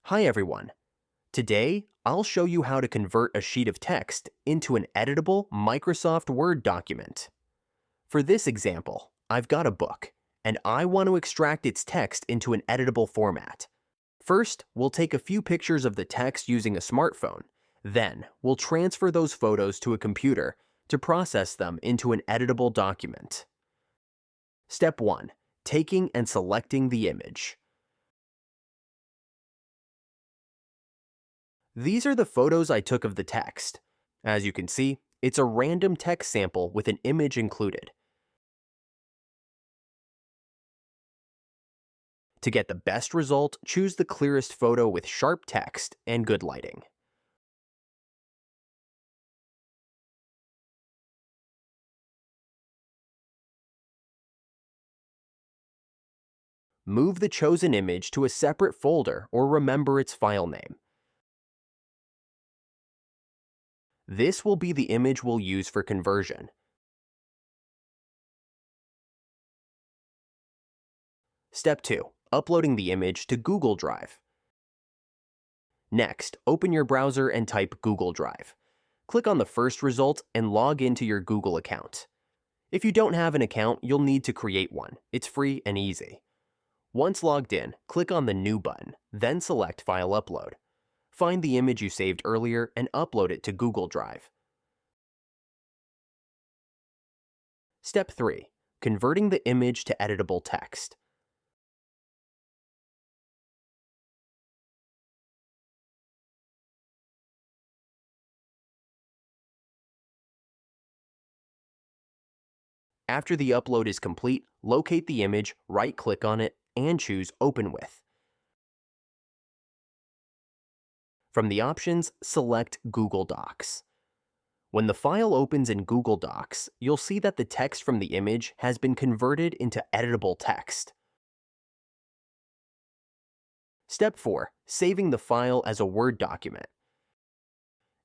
Hi everyone. Today, I'll show you how to convert a sheet of text into an editable Microsoft Word document. For this example, I've got a book, and I want to extract its text into an editable format. First, we'll take a few pictures of the text using a smartphone. Then, we'll transfer those photos to a computer to process them into an editable document. Step 1. Taking and selecting the image. These are the photos I took of the text. As you can see, it's a random text sample with an image included. To get the best result, choose the clearest photo with sharp text and good lighting. Move the chosen image to a separate folder or remember its file name. This will be the image we'll use for conversion. Step 2. Uploading the image to Google Drive. Next, open your browser and type Google Drive. Click on the first result and log into your Google account. If you don't have an account, you'll need to create one. It's free and easy. Once logged in, click on the New button, then select File Upload. Find the image you saved earlier and upload it to Google Drive. Step 3. Converting the image to editable text. After the upload is complete, locate the image, right-click on it, and choose Open With. From the options, select Google Docs. When the file opens in Google Docs, you'll see that the text from the image has been converted into editable text. Step 4. Saving the file as a Word document.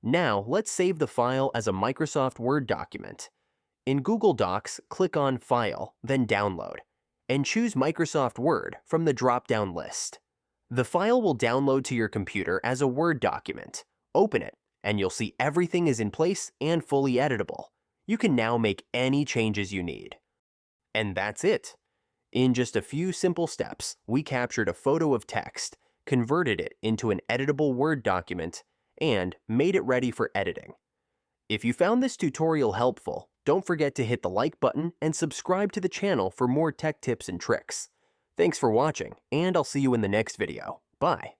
Now, let's save the file as a Microsoft Word document. In Google Docs, click on File, then Download, and choose Microsoft Word from the drop-down list. The file will download to your computer as a Word document. Open it, and you'll see everything is in place and fully editable. You can now make any changes you need. And that's it. In just a few simple steps, we captured a photo of text, converted it into an editable Word document, and made it ready for editing. If you found this tutorial helpful, don't forget to hit the like button and subscribe to the channel for more tech tips and tricks. Thanks for watching, and I'll see you in the next video. Bye.